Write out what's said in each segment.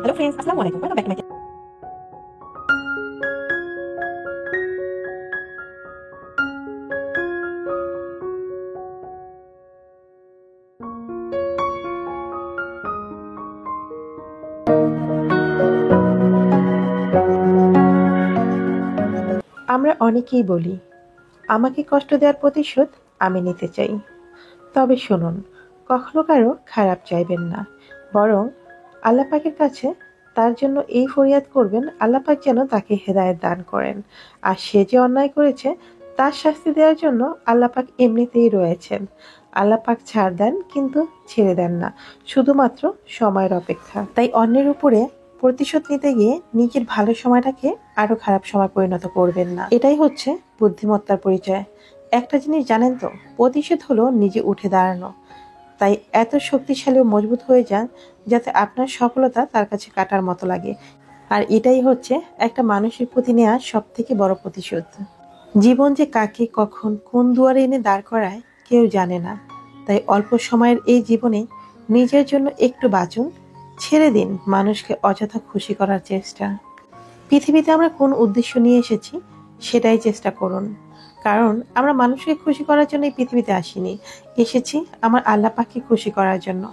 Hello friends, আসসালামু আলাইকুম। Welcome back to my আমরা অনেকেই বলি, আমাকে কষ্ট দেওয়ার প্রতিশোধ আমি নিতে চাই। তবে শুনুন, কখনো কারো খারাপ চাইবেন না, বরং আল্লাহ পাকের কাছে তার জন্য এই ফরিয়াদ করবেন, আল্লাহ পাক যেন তাকে হেদায়েত দান করেন। আর সে যে অন্যায় করেছে তার শাস্তি দেওয়ার জন্য আল্লাহ পাক এমনিতেই রয়েছেন। আল্লাহ পাক ছাড় দেন কিন্তু ছেড়ে দেন না, শুধুমাত্র সময়ের অপেক্ষা। তাই অন্যের উপরে প্রতিশোধ নিতে গিয়ে নিজের ভালো সময়টাকে আরো খারাপ সময় পরিণত করবেন না। এটাই হচ্ছে বুদ্ধিমত্তার পরিচয়। একটা জিনিস জানেন তো, প্রতিশোধ হলো নিজে উঠে দাঁড়ানো। তাই এত শক্তিশালী ও মজবুত হয়ে যান যাতে আপনার সফলতা তার কাছে কাটার মতো লাগে। আর এটাই হচ্ছে একটা মানুষের প্রতি নেওয়া সব থেকে বড় প্রতিশোধ। জীবন যে কাকে কখন কোন দুয়ারে এনে দাঁড় করায় কেউ জানে না। তাই অল্প সময়ের এই জীবনে নিজের জন্য একটু বাঁচুন, ছেড়ে দিন মানুষকে অযথা খুশি করার চেষ্টা। পৃথিবীতে আমরা কোন উদ্দেশ্য নিয়ে এসেছি সেটাই চেষ্টা করুন। কারণ আমরা মানুষকে খুশি করার জন্য এই পৃথিবীতে আসিনি, এসেছি আমার আল্লাহ পাককে খুশি করার জন্য।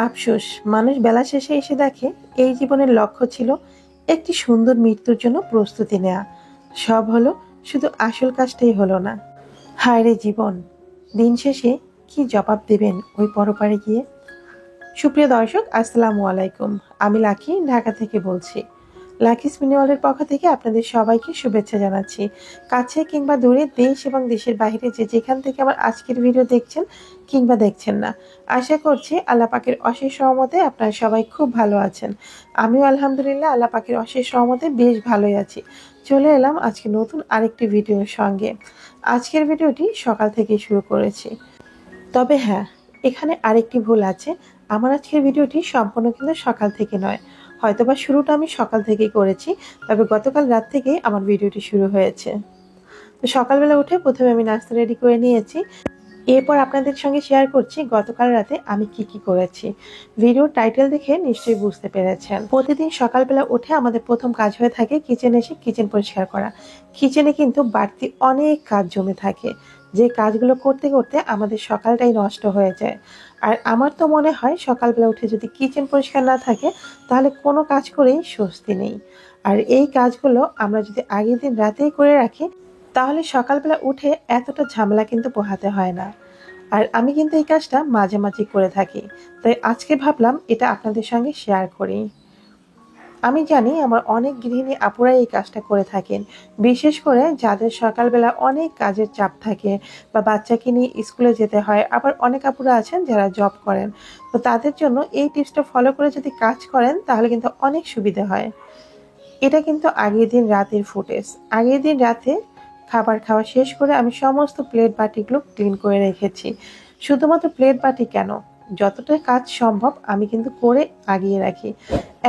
আফসোস, মানুষ বেলা শেষে এসে দেখে এই জীবনের লক্ষ্য ছিল একটি সুন্দর মৃত্যুর জন্য প্রস্তুতি নেওয়া। সব হলো, শুধু আসল কাজটাই হলো না। হায় রে জীবন, দিন শেষে কি জবাব দেবেন ওই পরপারে গিয়ে? সুপ্রিয় দর্শক, আসসালামু আলাইকুম। আমি লাকি, ঢাকা থেকে বলছি। লাকি স্পিন ওয়ার্ল্ডের পক্ষ থেকে আপনাদের সবাইকে শুভেচ্ছা জানাচ্ছি। কাছে কিংবা দূরে, দেশ এবং দেশের বাইরে যে যেখান থেকে আমার আজকের ভিডিও দেখছেন কিংবা দেখছেন না, আশা করছি আল্লাহ পাকের অশেষ রহমতে আপনারা সবাই খুব ভালো আছেন। আমিও আলহামদুলিল্লাহ আল্লাহ পাকের অশেষ রহমতে বেশ ভালোই আছি। চলে এলাম আজকে নতুন আরেকটি ভিডিওর সঙ্গে। আজকের ভিডিওটি সকাল থেকে শুরু করেছি। তবে হ্যাঁ, এখানে আরেকটি ভুল আছে। আমার আজকের ভিডিওটি সম্পূর্ণ কিন্তু সকাল থেকে নয়। হয়তোবা শুরুটা আমি সকাল থেকেই করেছি, তবে গতকাল রাত থেকেই আমার ভিডিওটি শুরু হয়েছে। তো সকালবেলা উঠে প্রথমে আমি নাস্তা রেডি করে নিয়েছি। এরপর আপনাদের সঙ্গে শেয়ার করছি গতকাল রাতে আমি কি করেছি। ভিডিওর টাইটেল দেখে নিশ্চয়ই বুঝতে পেরেছেন। প্রতিদিন সকালবেলা উঠে আমাদের প্রথম কাজ হয়ে থাকে কিচেনে এসে কিচেন পরিষ্কার করা। কিচেনে কিন্তু বাড়তি অনেক কাজ জমে থাকে, যে কাজগুলো করতে করতে আমাদের সকালটাই নষ্ট হয়ে যায়। আর আমার তো মনে হয় সকালবেলা উঠে যদি কিচেন পরিষ্কার না থাকে তাহলে কোনো কাজ করেই স্বস্তি নেই। আর এই কাজগুলো আমরা যদি আগের দিন রাতেই করে রাখি তাহলে সকালবেলা উঠে এতটা ঝামেলা কিন্তু পোহাতে হয় না। আর আমি কিন্তু এই কাজটা মাঝে মাঝে করে থাকি, তাই আজকে ভাবলাম এটা আপনাদের সঙ্গে শেয়ার করি। আমি জানি আমার অনেক গৃহিণী আপুরা এই কাজটা করে থাকেন, বিশেষ করে যাদের সকালবেলা অনেক কাজের চাপ থাকে বা বাচ্চাকে নিয়ে স্কুলে যেতে হয়। আবার অনেক আপুরা আছেন যারা জব করেন, তো তাদের জন্য এই টিপসটা ফলো করে যদি কাজ করেন তাহলে কিন্তু অনেক সুবিধা হয়। এটা কিন্তু আগের দিন রাতের ফুটেজ। আগের দিন রাতে খাবার খাওয়া শেষ করে আমি সমস্ত প্লেট বাটিগুলো ক্লিন করে রেখেছি। শুধুমাত্র প্লেট বাটি কেন, যতটা কাজ সম্ভব আমি কিন্তু করে আগিয়ে রাখি।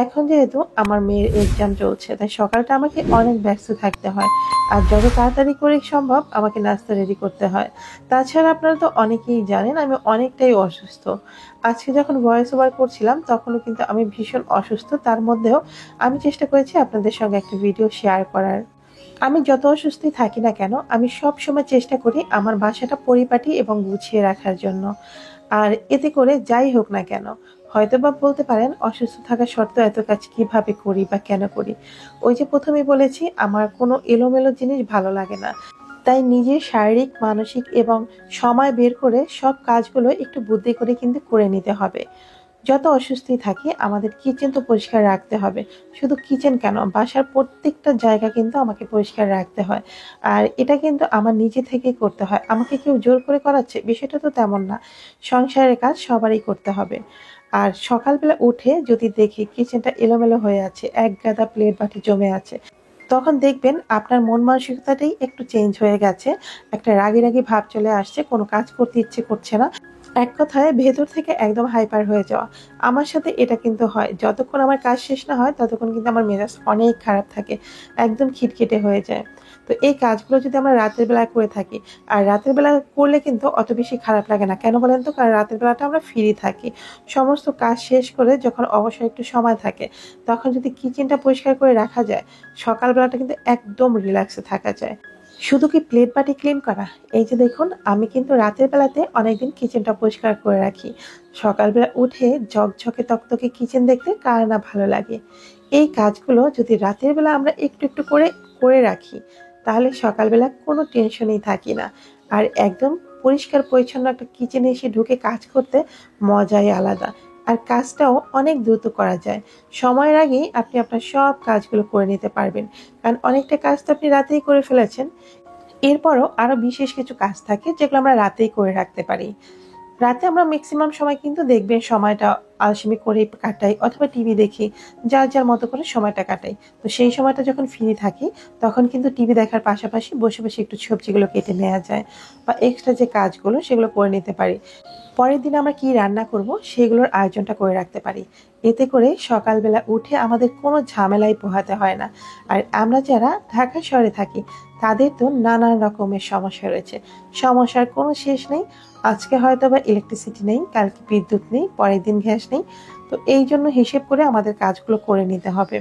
এখন যেহেতু আমার মেয়ের এক্সাম চলছে, তাই সকালটা আমাকে অনেক ব্যস্ত থাকতে হয়। আর যত তাড়াতাড়ি করে সম্ভব আমাকে নাস্তা রেডি করতে হয়। তাছাড়া আপনারা তো অনেকেই জানেন আমি অনেকটাই অসুস্থ। আজকে যখন ভয়েস ওভার করছিলাম তখনও কিন্তু আমি ভীষণ অসুস্থ। তার মধ্যেও আমি চেষ্টা করেছি আপনাদের সঙ্গে একটা ভিডিও শেয়ার করার। আমি যত অসুস্থই থাকি না কেন, আমি সব সময় চেষ্টা করি আমার বাসাটা পরিপাটি এবং গুছিয়ে রাখার জন্য। আর এতে করে যাই হোক না কেন, হয়তো বা বলতে পারেন অসুস্থ থাকা সত্ত্বেও এত কাজ কিভাবে করি বা কেন করি। ওই যে প্রথমেই বলেছি, আমার কোনো এলোমেলো জিনিস ভালো লাগে না। তাই নিজের শারীরিক, মানসিক এবং সময় বের করে সব কাজগুলো একটু বুদ্ধি করে কিন্তু করে নিতে হবে। যত অসুস্থই থাকি আমাদের কিচেন তো পরিষ্কার রাখতে হবে। শুধু কিচেন কেন, বাসার প্রত্যেকটা জায়গা কিন্তু আমাকে পরিষ্কার রাখতে হয়। আর এটা কিন্তু আমার নিজে থেকেই করতে হয়, আমাকে কেউ জোর করে করাচ্ছে বিষয়টা তো তেমন না। সংসারের কাজ সবারই করতে হবে। আর সকালবেলা উঠে যদি দেখি কিচেনটা এলোমেলো হয়ে আছে, এক গাদা প্লেট বাটি জমে আছে, তখন দেখবেন আপনার মন মানসিকতাটাই একটু চেঞ্জ হয়ে গেছে। একটা রাগি রাগি ভাব চলে আসছে, কোনো কাজ করতে ইচ্ছে করছে না। এক কথায় ভেতর থেকে একদম হাইপার হয়ে যাওয়া। আমার সাথে এটা কিন্তু হয়, যতক্ষণ আমার কাজ শেষ না হয় ততক্ষণ কিন্তু আমার মেজাজ অনেক খারাপ থাকে, একদম খিটখিটে হয়ে যায়। তো তো এই কাজগুলো যদি আমরা রাতের বেলায় করে থাকি, আর রাতের বেলা করলে কিন্তু অত বেশি খারাপ লাগে না। কেন বলেন তো? কারণ রাতের বেলাটা আমরা ফ্রি থাকি। সমস্ত কাজ শেষ করে যখন অবসর একটু সময় থাকে, তখন যদি কিচেনটা পরিষ্কার করে রাখা যায়, সকালবেলাটা কিন্তু একদম রিল্যাক্সে থাকা যায়। শুধু কি প্লেট বাটি ক্লিন করা? এই যে দেখুন, আমি কিন্তু রাতের বেলাতে অনেকদিন কিচেনটা পরিষ্কার করে রাখি। সকালবেলা উঠে ঝকঝকে তকতকে কিচেন দেখতে কার না ভালো লাগে। এই কাজগুলো যদি রাতের বেলা আমরা একটু একটু করে করে রাখি, তাহলে সকালবেলা কোনো টেনশনেই থাকি না। আর একদম পরিষ্কার পরিচ্ছন্ন একটা কিচেনে এসে ঢুকে কাজ করতে মজাই আলাদা। আর কাজটাও অনেক দ্রুত করা যায়। সময়ের আগেই আপনি আপনার সব কাজগুলো করে নিতে পারবেন। কারণ অনেকটা কাজ তো আপনি রাতেই করে ফেলেছেন। এরপরও আরো বিশেষ কিছু কাজ থাকে যেগুলো আমরা রাতেই করে রাখতে পারি। রাতে আমরা ম্যাক্সিমাম সময় কিন্তু দেখবেন সময়টা আলসেমি করে কাটাই অথবা টিভি দেখি, যার যার মতো করে সময়টা কাটাই। তো সেই সময়টা যখন ফ্রি থাকি, তখন কিন্তু টিভি দেখার পাশাপাশি বসে বসে একটু সবজিগুলো কেটে নেওয়া যায়, বা এক্সট্রা যে কাজগুলো সেগুলো করে নিতে পারি। পরের দিন আমরা কি রান্না করব সেগুলোর আয়োজনটা করে রাখতে পারি। এতে করে সকালবেলা উঠে আমাদের কোনো ঝামেলাই পোহাতে হয় না। আর আমরা যারা ঢাকা শহরে থাকি, তাদের তো নানান রকমের সমস্যা রয়েছে। সমস্যার কোনো শেষ নেই। আজকে হয়তো বা ইলেকট্রিসিটি নেই, কালকে বিদ্যুৎ নেই, পরের দিন গ্যাস নেই। তো এই জন্য হিসেব করে আমাদের কাজগুলো করে নিতে হবে।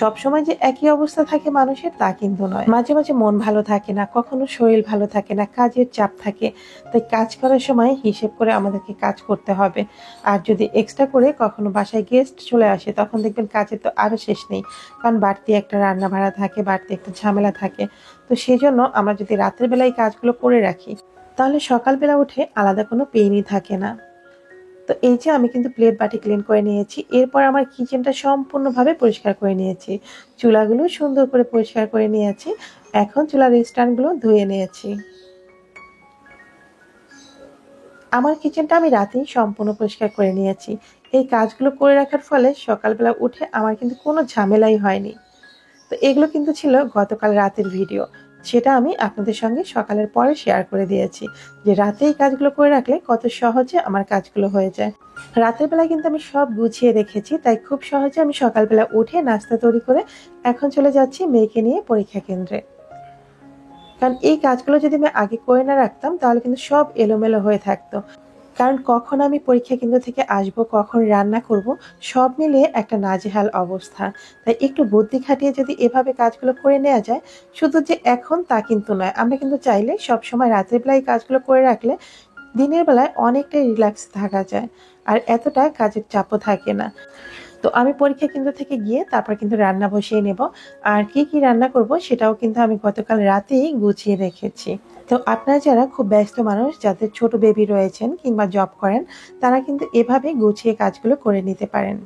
সবসময় যে একই অবস্থা থাকে মানুষের, তা কিন্তু নয়। মাঝে মাঝে মন ভালো থাকে না, কখনো শরীর ভালো থাকে না, কাজের চাপ থাকে। তাই কাজ করার সময় হিসেব করে আমাদেরকে কাজ করতে হবে। আর যদি এক্সট্রা করে কখনো বাসায় গেস্ট চলে আসে, তখন দেখবেন কাজের তো আরো শেষ নেই। কারণ বাড়তি একটা রান্না ভাড়া থাকে, বাড়তি একটা ঝামেলা থাকে। তো সেই জন্য আমরা যদি রাতের বেলায় কাজগুলো করে রাখি, তাহলে সকালবেলা উঠে আলাদা কোনো পেইনই থাকে না। তো এই যে আমি কিন্তু প্লেট বাটি ক্লিন করে নিয়েছি। এরপর আমার কিচেনটা সম্পূর্ণভাবে পরিষ্কার করে নিয়েছি। চুলাগুলো সুন্দর করে পরিষ্কার করে নিয়েছি। এখন চুলার স্ট্যান্ডগুলো ধুয়ে নিয়েছি। আমার কিচেনটা আমি রাতেই সম্পূর্ণ পরিষ্কার করে নিয়েছি। এই কাজগুলো করে রাখার ফলে সকালবেলা উঠে আমার কিন্তু কোনো ঝামেলাই হয়নি। তো এগুলো কিন্তু ছিল গতকাল রাতের ভিডিও। সেটা আমি আপনাদের সঙ্গে সকালের পরে শেয়ার করে দিয়েছি যে রাতে এই কাজগুলো করে রাখলে কত সহজে আমার কাজগুলো হয়ে যায়। রাতের বেলা কিন্তু আমি সব গুছিয়ে রেখেছি, তাই খুব সহজে আমি সকালবেলা উঠে নাস্তা তৈরি করে এখন চলে যাচ্ছি মেয়েকে নিয়ে পরীক্ষা কেন্দ্রে। কারণ এই কাজগুলো যদি আমি আগে করে না রাখতাম, তাহলে কিন্তু সব এলোমেলো হয়ে থাকতো। কারণ কখন আমি পরীক্ষা কেন্দ্র থেকে আসবো, কখন রান্না করব, সব মিলিয়ে একটা নাজেহাল অবস্থা। তাই একটু বুদ্ধি খাটিয়ে যদি এভাবে কাজগুলো করে নেওয়া যায়, শুধু যে এখন তা কিন্তু নয়, আমরা কিন্তু চাইলে সবসময় রাতের বেলায় কাজগুলো করে রাখলে দিনের বেলায় অনেকটাই রিল্যাক্স থাকা যায়। আর এতটা কাজের চাপও থাকে না। তো আমি পরীক্ষা কেন্দ্র থেকে গিয়ে তারপর কিন্তু রান্না বসিয়ে নেব। আর কি কি রান্না করব সেটাও কিন্তু আমি গতকাল রাতেই গুছিয়ে রেখেছি। তো আপনারা যারা খুব ব্যস্ত মানুষ, যাদের ছোট বেবি রয়েছেন কিংবা জব করেন, তারা কিন্তু এভাবে গুছিয়ে কাজগুলো করে নিতে পারেন।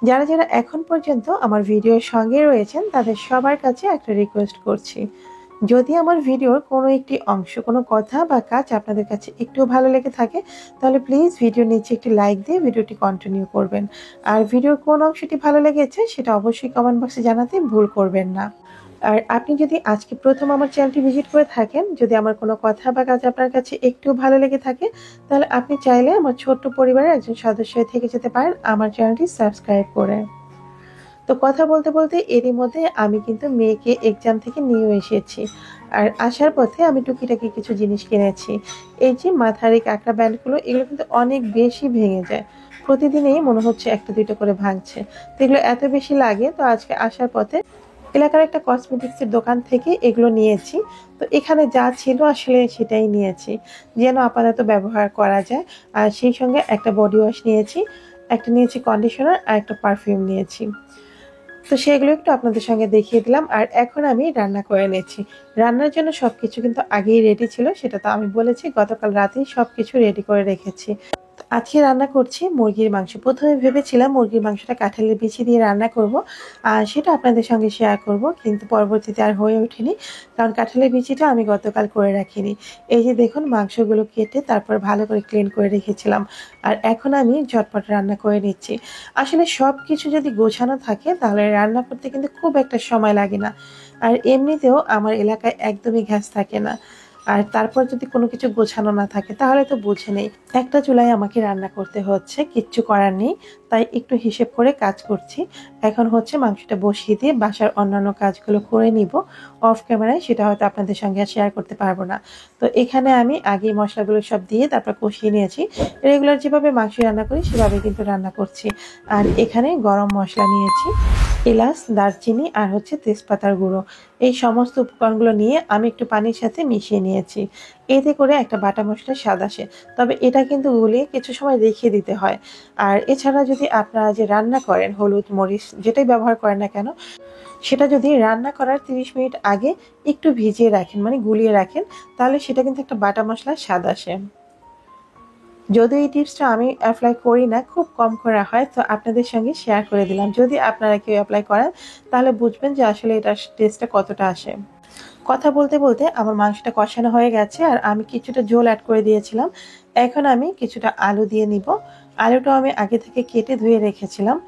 যারা যারা এখন পর্যন্ত আমার ভিডিওর সঙ্গে রয়েছেন, তাদের সবার কাছে একটা রিকোয়েস্ট করছি, যদি আমার ভিডিওর কোনো একটি অংশ, কোনো কথা বা কাজ আপনাদের কাছে একটু ভালো লেগে থাকে, তাহলে প্লিজ ভিডিওর নিচে একটি লাইক দিয়ে ভিডিওটি কন্টিনিউ করবেন। আর ভিডিওর কোন অংশটি ভালো লেগেছে সেটা অবশ্যই কমেন্ট বক্সে জানাতে ভুল করবেন না। আর আপনি যদি আজকে প্রথম আমার চ্যানেলটি ভিজিট করে থাকেন, যদি আমার কোনো কথা বা কাজ আপনার কাছে একটু ভালো লেগে থাকে, তাহলে আপনি চাইলে আমার ছোট্ট পরিবারের একজন সদস্য হয়ে থেকে যেতে পারেন আমার চ্যানেলটি সাবস্ক্রাইব করে। তো কথা বলতে বলতে এরই মধ্যে আমি কিন্তু মেয়েকে এক্সাম থেকে নিয়ে এসেছি। আর আসার পথে আমি টুকিটাকি কিছু জিনিস কিনেছি। এই যে মাথার এই কাঁকড়া ব্যান্ডগুলো, এগুলো কিন্তু অনেক বেশি ভেঙে যায়। প্রতিদিনই মনে হচ্ছে একটা দুইটা করে ভাঙছে। তো এগুলো এত বেশি লাগে, তো আজকে আসার পথে এলাকার একটা কসমেটিক্সের দোকান থেকে এগুলো নিয়েছি। তো এখানে যা ছিল আসলে সেটাই নিয়েছি, যেন আপাতত ব্যবহার করা যায়। আর সেই সঙ্গে একটা বডি ওয়াশ নিয়েছি, একটা নিয়েছি কন্ডিশনার, আর একটা পারফিউম নিয়েছি। তো সেগুলো একটু আপনাদের সঙ্গে দেখিয়ে দিলাম। আর এখন আমি রান্না করে নিয়েছি। রান্নার জন্য সবকিছু কিন্তু আগেই রেডি ছিল, সেটা তো আমি বলেছি, গতকাল রাতেই সবকিছু রেডি করে রেখেছি। আজকে রান্না করছি মুরগির মাংস। প্রথমে ভেবেছিলাম মুরগির মাংসটা কাঁঠালের বিচি দিয়ে রান্না করব, আর সেটা আপনাদের সঙ্গে শেয়ার করব, কিন্তু পরবর্তীতে আর হয়ে ওঠেনি। কারণ কাঁঠালের বিচিটা আমি গতকাল করে রাখিনি। এই যে দেখুন, মাংসগুলো কেটে তারপর ভালো করে ক্লিন করে রেখেছিলাম। আর এখন আমি ঝটপট রান্না করে নিচ্ছি। আসলে সব কিছু যদি গোছানো থাকে, তাহলে রান্না করতে কিন্তু খুব একটা সময় লাগে না। আর এমনিতেও আমার এলাকায় একদমই গ্যাস থাকে না। আর তারপর যদি কোনো কিছু গোছানো না থাকে তাহলে তো বুঝে নেই, একটা চুলায় আমাকে রান্না করতে হচ্ছে, কিচ্ছু করার নেই, তাই একটু হিসেব করে কাজ করছি। এখন হচ্ছে মাংসটা বসিয়ে দিয়ে বাসার অন্যান্য কাজগুলো করে নিব অফ ক্যামেরায়, সেটা হয়তো আপনাদের সঙ্গে আর শেয়ার করতে পারবো না। তো এখানে আমি আগে মশলাগুলো সব দিয়ে তারপর কষিয়ে নিয়েছি। রেগুলার যেভাবে মাংস রান্না করি সেভাবে কিন্তু রান্না করছি। আর এখানে গরম মশলা নিয়েছি, এলাচ, দারচিনি আর হচ্ছে তেজপাতার গুঁড়ো। এই সমস্ত উপকরণগুলো নিয়ে আমি একটু পানির সাথে মিশিয়ে নিয়েছি। এতে করে একটা বাটা মশলার স্বাদ আসে। তবে এটা কিন্তু গুলিয়ে কিছু সময় রেখে দিতে হয়। আর এছাড়া যদি আপনারা যে রান্না করেন হলুদ, মরিচ যেটাই ব্যবহার করেন না কেন, সেটা যদি রান্না করার 30 মিনিট আগে একটু ভিজিয়ে রাখেন, মানে গুলিয়ে রাখেন, তাহলে সেটা কিন্তু একটা বাটা মশলার স্বাদ আসে। যদিও এই টিপসটা আমি অ্যাপ্লাই করি না, খুব কম করা হয়, তো আপনাদের সঙ্গে শেয়ার করে দিলাম। যদি আপনারা কেউ অ্যাপ্লাই করেন তাহলে বুঝবেন যে আসলে এটার টেস্টটা কতটা আসে। কথা বলতে বলতে আমার মাংসটা কষানো হয়ে গেছে আর আমি কিছুটা ঝোল অ্যাড করে দিয়েছিলাম। এখন আমি কিছুটা আলু দিয়ে নিব। আলুটাও আমি আগে থেকে কেটে ধুয়ে রেখেছিলাম।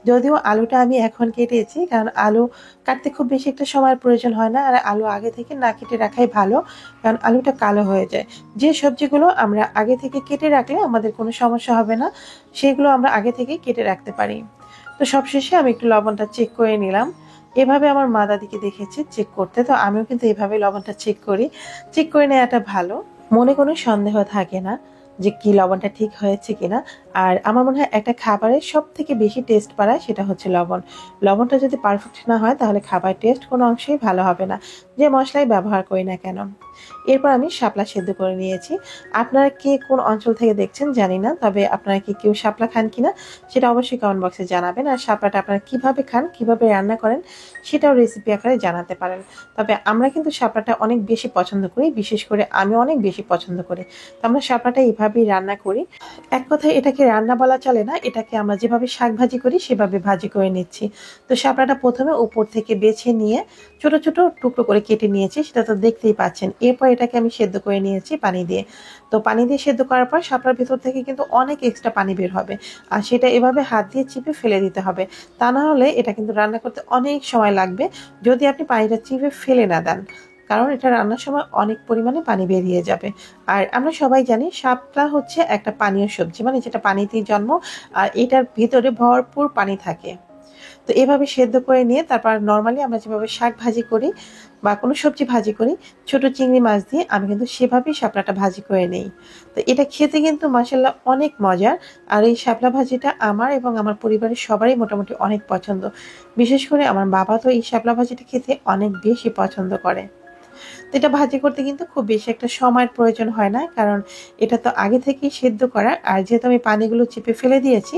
যদিও আলুটা আমি এখন কেটেছি, কারণ আলু কাটতে খুব বেশি একটা সময়ের প্রয়োজন হয় না, আর আলু আগে থেকে না কেটে রাখাই ভালো, কারণ আলুটা কালো হয়ে যায়। যে সবজিগুলো আমরা আগে থেকে কেটে রাখলে আমাদের কোনো সমস্যা হবে না, সেগুলো আমরা আগে থেকে কেটে রাখতে পারি। তো সবশেষে আমি একটু লবণটা চেক করে নিলাম। এভাবে আমার মা দাদিকে দেখেছি চেক করতে, তো আমিও কিন্তু এভাবে লবণটা চেক করি। চেক করে নেওয়াটা ভালো, মনে কোনো সন্দেহ থাকে না যে কি লবণটা ঠিক হয়েছে কিনা। আর আমার মনে হয় একটা খাবারের সব থেকে বেশি টেস্ট বাড়ায় সেটা হচ্ছে লবণ। লবণটা যদি পারফেক্ট না হয় তাহলে খাবার টেস্ট কোনো অংশেই ভালো হবে না, যে মশলাই ব্যবহার করি না কেন। এরপর আমি শাপলা সেদ্ধ করে নিয়েছি। আপনারা কে কোন অঞ্চল থেকে দেখছেন জানি না, তবে আপনারা কি কেউ শাপলা খান কিনা সেটা অবশ্যই কমেন্ট বক্সে জানাবেন। আর শাপলাটা আপনারা কিভাবে খান, কিভাবে রান্না করেন সেটাও রেসিপি আকারে জানাতে পারেন। তবে আমরা কিন্তু শাপলাটা অনেক বেশি পছন্দ করি, বিশেষ করে আমি অনেক বেশি পছন্দ করি। তো আমরা শাপলাটা এইভাবেই রান্না করি। এক কথায় এটাকে রান্না বলা চলে না, এটাকে আমরা যেভাবে শাক ভাজি করি সেভাবে ভাজি করে নিচ্ছি। তো শাপলাটা প্রথমে উপর থেকে বেছে নিয়ে ছোট ছোট টুকরো করে কেটে নিয়েছি, সেটা তো দেখতেই পাচ্ছেন। এরপর এটাকে আমি সেদ্ধ করে নিয়েছি পানি দিয়ে। তো পানি দিয়ে সেদ্ধ করার পর শাপলার ভিতর থেকে কিন্তু অনেক এক্সট্রা পানি বের হবে, আর সেটা এভাবে হাত দিয়ে চিপে ফেলে দিতে হবে। তা না হলে এটা কিন্তু রান্না করতে অনেক সময় লাগবে যদি আপনি পানিটা চিপে ফেলে না দেন, কারণ এটা রান্নার সময় অনেক পরিমাণে পানি বেরিয়ে যাবে। আর আমরা সবাই জানি শাপলা হচ্ছে একটা পানীয় সবজি, মানে যেটা পানিতেই জন্ম, আর এটার ভিতরে ভরপুর পানি থাকে। তো এভাবে সেদ্ধ করে নিয়ে তারপর নর্মালি আমরা যেভাবে শাক ভাজি করি বা কোনো সবজি ভাজি করি ছোট চিংড়ি মাছ দিয়ে, আমি কিন্তু সেভাবেই শাপলাটা ভাজি করে নেই। তো এটা খেতে কিন্তু মাশাআল্লাহ অনেক মজার। আর এই শাপলা ভাজিটা আমার এবং আমার পরিবারের সবারই মোটামুটি অনেক পছন্দ। বিশেষ করে আমার বাবা তো এই শাপলা ভাজিটা খেতে অনেক বেশি পছন্দ করে। তো এটা ভাজি করতে কিন্তু খুব বেশি একটা সময়ের প্রয়োজন হয় না, কারণ এটা তো আগে থেকেই সেদ্ধ করা, আর যেহেতু আমি পানিগুলো চিপে ফেলে দিয়েছি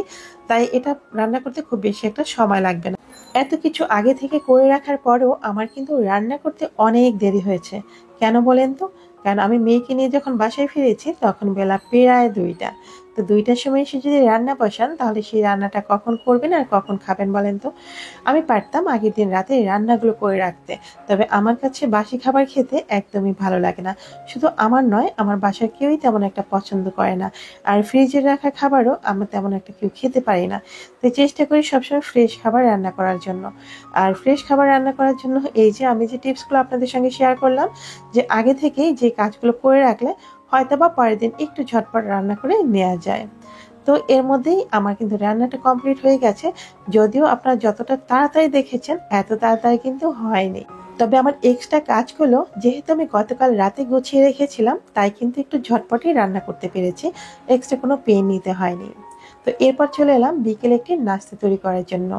তাই এটা রান্না করতে খুব বেশি একটা সময় লাগবে না। এত কিছু আগে থেকে করে রাখার পরেও আমার কিন্তু রান্না করতে অনেক দেরি হয়েছে। কেন বলেন তো? কারণ আমি মেয়েকে নিয়ে যখন বাসায় ফিরেছি তখন বেলা প্রায় 2টা। তো 2টার সময় এসে যদি রান্না বসান তাহলে সেই রান্নাটা কখন করবেন আর কখন খাবেন বলেন তো? আমি পারতাম আগের দিন রাতে রান্নাগুলো করে রাখতে, তবে আমার কাছে বাসি খাবার খেতে একদমই ভালো লাগে না। শুধু আমার নয়, আমার বাসার কেউই তেমন একটা পছন্দ করে না। আর ফ্রিজে রাখা খাবারও আমরা তেমন একটা কেউ খেতে পারি না। তো চেষ্টা করি সবসময় ফ্রেশ খাবার রান্না করার জন্য। আর ফ্রেশ খাবার রান্না করার জন্য এই যে আমি যে টিপসগুলো আপনাদের সঙ্গে শেয়ার করলাম, যে আগে থেকেই যে কাজগুলো করে রাখলে হয়তোবা পরের দিন একটু ঝটপট রান্না করে নেওয়া যায়। তো এর মধ্যেই আমার কিন্তু রান্নাটা কমপ্লিট হয়ে গেছে। যদিও আপনারা যতটা তাড়াতাড়ি দেখেছেন এত তাড়াতাড়ি কিন্তু হয়নি। তবে আমার এক্সট্রা কাজগুলো যেহেতু আমি গতকাল রাতে গুছিয়ে রেখেছিলাম তাই কিন্তু একটু ঝটপটই রান্না করতে পেরেছি, এক্সট্রা কোনো পেন নিতে হয়নি। তো এরপর চলে এলাম বিকেলে একটি নাস্তা তৈরি করার জন্য।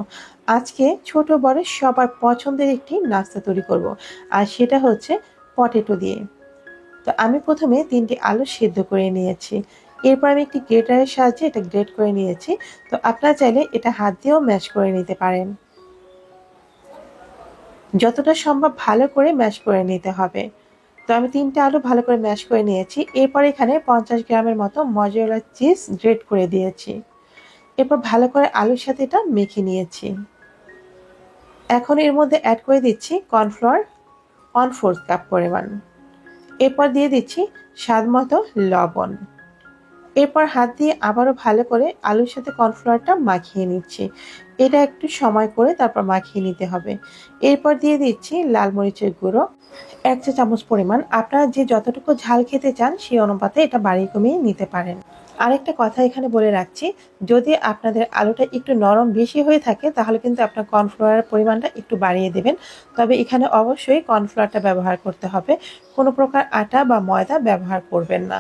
আজকে ছোট বড় সবার পছন্দের একটি নাস্তা তৈরি করব, আর সেটা হচ্ছে পটেটো দিয়ে। তো আমি প্রথমে 3টি আলু সেদ্ধ করে নিয়েছি। এরপর আমি একটি গ্রেটারের সাহায্যে এটা গ্রেট করে নিয়েছি। তো আপনারা চাইলে এটা হাত দিয়েও ম্যাশ করে নিতে পারেন। যতটা সম্ভব ভালো করে ম্যাশ করে নিতে হবে। তো আমি 3টে আলু ভালো করে ম্যাশ করে নিয়েছি। এরপর এখানে 50 গ্রামের মতো মজেরেলা চিজ গ্রেট করে দিয়েছি। এরপর ভালো করে আলুর সাথে এটা মেখে নিয়েছি। এখন এর মধ্যে অ্যাড করে দিচ্ছি কর্নফ্লাওয়ার 1/4 কাপ পরিমাণ। এরপর দিয়ে দিচ্ছি স্বাদ মতো লবণ। এরপর হাত দিয়ে আবারও ভালো করে আলুর সাথে কর্নফ্লাওয়ারটা মাখিয়ে নিচ্ছি। এটা একটু সময় করে তারপর মাখিয়ে নিতে হবে। এরপর দিয়ে দিচ্ছি লাল মরিচের গুঁড়ো 1 চা চামচ পরিমাণ। আপনারা যে যতটুকু ঝাল খেতে চান সেই অনুপাতে এটা বাড়িয়ে কমিয়ে নিতে পারেন। আরেকটা কথা এখানে বলে রাখছি, যদি আপনাদের আলুটা একটু নরম বেশি হয়ে থাকে তাহলে কিন্তু আপনার কর্নফ্লাওয়ারের পরিমাণটা একটু বাড়িয়ে দেবেন। তবে এখানে অবশ্যই কর্নফ্লাওয়ারটা ব্যবহার করতে হবে, কোনো প্রকার আটা বা ময়দা ব্যবহার করবেন না।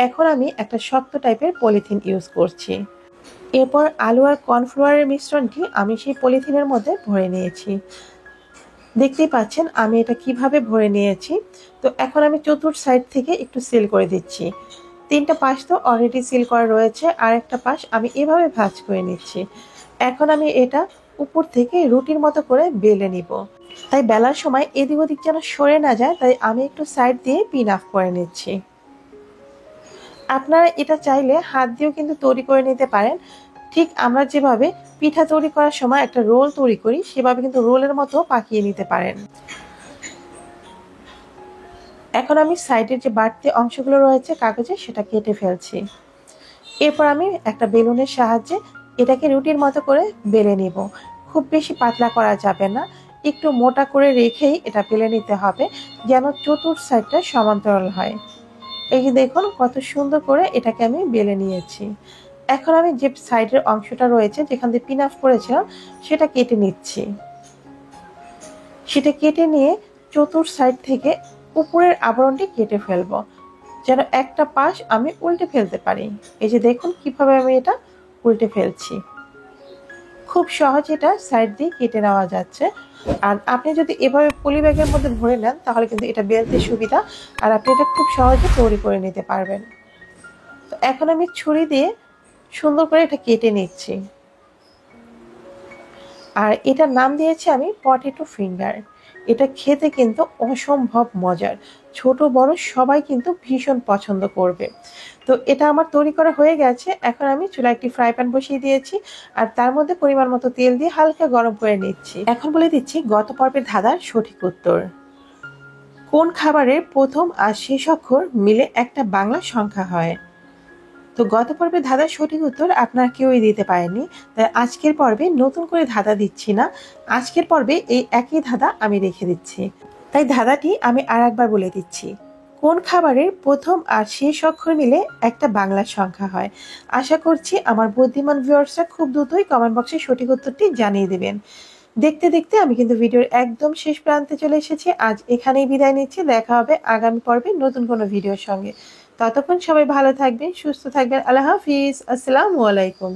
এখন আমি একটা শক্ত টাইপের পলিথিন ইউজ করছি। এরপর আলু আর কর্নফ্লাওয়ারের মিশ্রণটি আমি সেই পলিথিনের মধ্যে ভরে নিয়েছি। দেখতেই পাচ্ছেন আমি এটা কিভাবে ভরে নিয়েছি। তো এখন আমি চতুর্থ সাইড থেকে একটু সিল করে দিচ্ছি। 3টা পাশ তো অলরেডি সিল করা রয়েছে, আর একটা পাশ আমি এভাবে ভাঁজ করে নিচ্ছি। এখন আমি এটা উপর থেকে রুটির মতো করে বেলে নিব। তাই বেলার সময় এদিক ওদিক যেন সরে না যায়, তাই আমি একটু সাইড দিয়ে পিন অফ করে নিচ্ছি। আপনারা এটা চাইলে হাত দিয়েও কিন্তু তৈরি করে নিতে পারেন। ঠিক আমরা যেভাবে পিঠা তৈরি করার সময় একটা রোল তৈরি করি সেভাবে কিন্তু রোলের মতো পাকিয়ে নিতে পারেন। এখন আমি সাইডের যে বাড়তি অংশগুলো রয়েছে কাগজে সেটা কেটে ফেলছি। এরপর আমি একটা বেলুনের সাহায্যে এটাকে রুটির মতো করে বেলে নিব। খুব বেশি পাতলা করা যাবে না, একটু মোটা করে রেখেই এটা বেলে নিতে হবে যেন চতুর্থ সাইডটা সমান্তরাল হয়। এই যে দেখুন কত সুন্দর করে এটাকে আমি বেলে নিয়েছি। এখন আমি যে সাইডের অংশটা রয়েছে যেখান দিয়ে পিন অফ করেছিলাম সেটা কেটে নিচ্ছি। সেটা কেটে নিয়ে চতুর্থ সাইড থেকে উপরের আবরণটি কেটে ফেলবো, যেন একটা পাশ আমি উল্টে ফেলতে পারি। এই যে দেখুন কিভাবে আমি এটা উল্টে ফেলছি। খুব সহজ এটা সাইড দিয়ে কেটে নেওয়া যাচ্ছে। আর আপনি যদি এভাবে পলি ব্যাগের মধ্যে ভরে নেন তাহলে কিন্তু এটা বেলতে সুবিধা, আর আপনি এটা খুব সহজে তৈরি করে নিতে পারবেন। তো এখন আমি ছুরি দিয়ে সুন্দর করে এটা কেটে নিচ্ছি। আর এটার নাম দিয়েছি আমি পটেটো ফিঙ্গার। এটা খেতে কিন্তু অসম্ভব মজার, ছোট বড় সবাই কিন্তু ভীষণ পছন্দ করবে। তো এটা আমার তৈরি করা হয়ে গেছে। এখন আমি চুলায় একটি ফ্রাই প্যান বসিয়ে দিয়েছি, আর তার মধ্যে পরিমাণ মতো তেল দিয়ে হালকা গরম করে নিচ্ছি। এখন বলে দিচ্ছি গত পর্বের ধাঁধার সঠিক উত্তর। কোন খাবারের প্রথম আর শেষ অক্ষর মিলে একটা বাংলা সংখ্যা হয়? তো গত পর্বে ধাঁধার সঠিক উত্তর আপনারা কেউই দিতে পারেননি, তাই আজকের পর্বে নতুন করে ধাঁধা দিচ্ছি না। আজকের পর্বে এই একই ধাঁধা আমি রেখে দিচ্ছি। তাই ধাঁধাটি আমি আর একবার বলে দিচ্ছি। কোন খাবারের প্রথম আর শেষ অক্ষর মিলে একটা বাংলা সংখ্যা হয়? আশা করছি আমার বুদ্ধিমান ভিউয়ার্সরা খুব দ্রুতই কমেন্ট বক্সে সঠিক উত্তরটি জানিয়ে দেবেন। দেখতে দেখতে আমি কিন্তু ভিডিওর একদম শেষ প্রান্তে চলে এসেছি। আজ এখানেই বিদায় নিচ্ছি। দেখা হবে আগামী পর্বে নতুন কোনো ভিডিওর সঙ্গে। ততক্ষণ সবাই ভালো থাকবেন, সুস্থ থাকবেন। আল্লাহ হাফিজ। আসসালামু আলাইকুম।